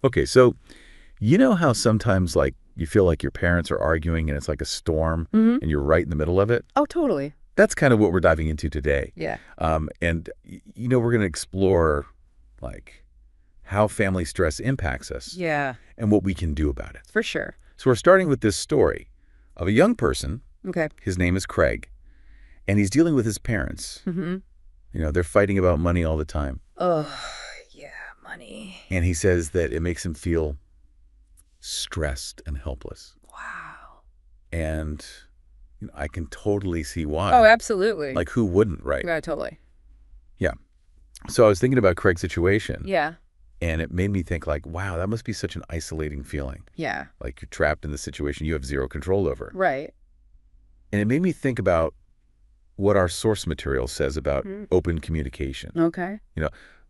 Okay, so you know how sometimes like you feel like your parents are arguing and it's like a storm Hmm. and you're right in the middle of it? Oh, totally. That's kind of what we're diving into today. Yeah. We're going to explore like how family stress impacts us Yeah, and what we can do about it. for sure. So we're starting with this story of a young person. Okay. His name is Craig, and he's dealing with his parents. Mm-hmm. They're fighting about money all the time. Oh, yeah, money. And he says that it makes him feel stressed and helpless. Wow. And I can totally see why. Oh, absolutely. Like, who wouldn't, right? Yeah, totally. Yeah. So I was thinking about Craig's situation, Yeah. and it made me think, like, wow, that must be such an isolating feeling. Yeah. Like, you're trapped in the situation you have zero control over. Right. And it made me think about what our source material says about Mm. open communication. Okay.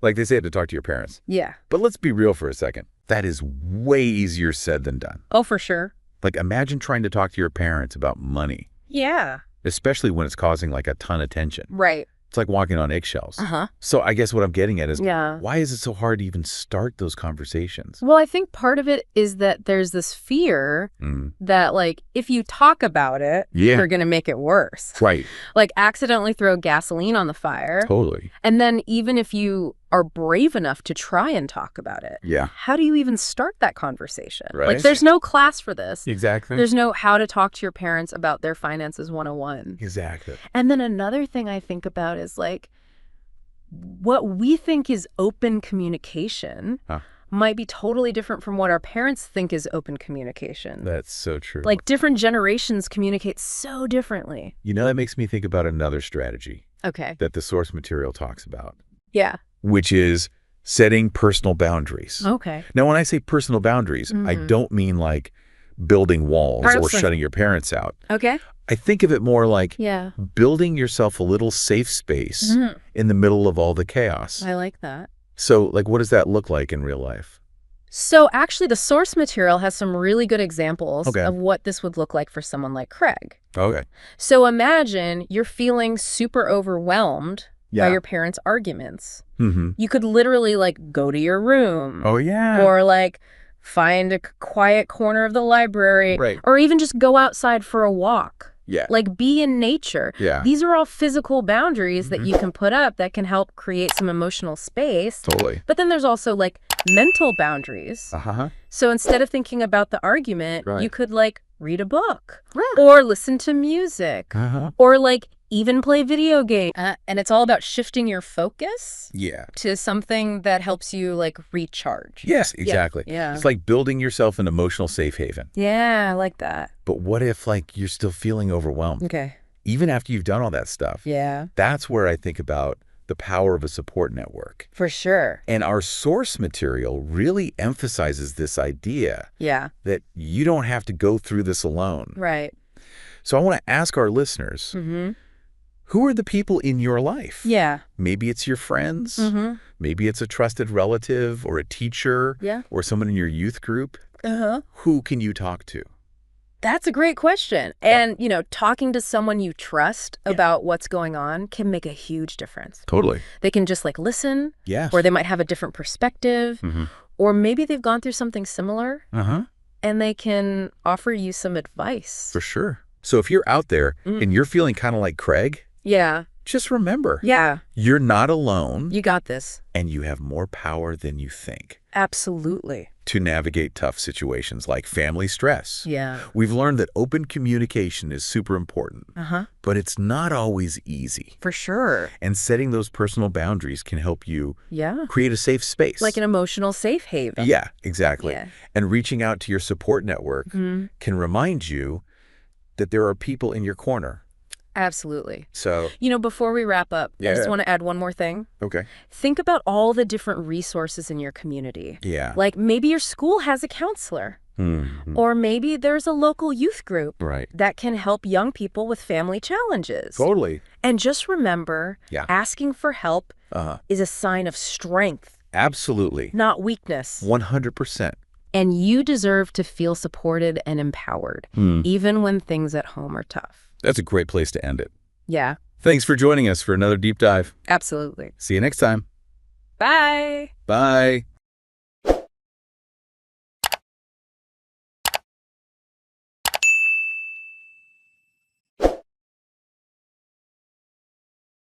Like they say to talk to your parents. Yeah. But let's be real for a second. That is way easier said than done. Oh, for sure. Like, imagine trying to talk to your parents about money, Yeah. especially when it's causing like a ton of tension. Right. It's like walking on eggshells. Uh-huh. So I guess what I'm getting at is, Yeah. why is it so hard to even start those conversations? Well, I think part of it is that there's this fear that, like, if you talk about it, Yeah. you're going to make it worse. Right. Like, accidentally throw gasoline on the fire. Totally. And then even if you are brave enough to try and talk about it, Yeah. how do you even start that conversation? Right. Like, there's no class for this. Exactly. There's no how to talk to your parents about their finances 101. Exactly. And then another thing I think about is, like, what we think is open communication might be totally different from what our parents think is open communication. That's so true. Like, different generations communicate so differently. That makes me think about another strategy Okay. that the source material talks about, Yeah. which is setting personal boundaries. Okay. Now, when I say personal boundaries, I don't mean like building walls or Absolutely. shutting your parents out. Okay. I think of it more like Yeah. building yourself a little safe space in the middle of all the chaos. I like that. So, like, what does that look like in real life? So actually, the source material has some really good examples Okay. of what this would look like for someone like Craig. Okay. So imagine you're feeling super overwhelmed by your parents' arguments. Mm-hmm. You could literally, like, go to your room. Oh, yeah. Or, like, find a quiet corner of the library. Right. Or even just go outside for a walk. Yeah. Like, be in nature. Yeah. These are all physical boundaries that you can put up that can help create some emotional space. Totally. But then there's also, like, mental boundaries. Uh-huh. So instead of thinking about the argument, Right. you could, like, read a book. Or listen to music. Uh-huh. Or, like, even play video games. And it's all about shifting your focus Yeah. to something that helps you, like, recharge. Yes, exactly. Yeah. It's like building yourself an emotional safe haven. Yeah, I like that. But what if, like, you're still feeling overwhelmed? Okay. Even after you've done all that stuff. Yeah. That's where I think about the power of a support network. For sure. And our source material really emphasizes this idea Yeah. that you don't have to go through this alone. Right. So I want to ask our listeners, who are the people in your life? Yeah. Maybe it's your friends. Maybe it's a trusted relative or a teacher Yeah. or someone in your youth group. Uh-huh. Who can you talk to? That's a great question. And, talking to someone you trust about what's going on can make a huge difference. Totally. They can just, like, listen. Yes. Or they might have a different perspective. Or maybe they've gone through something similar. And they can offer you some advice. For sure. So if you're out there and you're feeling kind of like Craig, Yeah. just remember, Yeah. you're not alone You got this. and you have more power than you think Absolutely. to navigate tough situations like family stress. Yeah. We've learned that open communication is super important, but it's not always easy. For sure. And setting those personal boundaries can help you Yeah. create a safe space. Like an emotional safe haven. Yeah, exactly. Yeah. And reaching out to your support network can remind you that there are people in your corner. Absolutely. So, Before we wrap up, I just want to add one more thing. okay. Think about all the different resources in your community. Yeah. Like, maybe your school has a counselor. Or maybe there's a local youth group Right. that can help young people with family challenges. Totally. And just remember, asking for help is a sign of strength, Absolutely. not weakness. 100%. And you deserve to feel supported and empowered, even when things at home are tough. That's a great place to end it. Yeah, Thanks for joining us for another deep dive. absolutely. See you next time. Bye. Bye.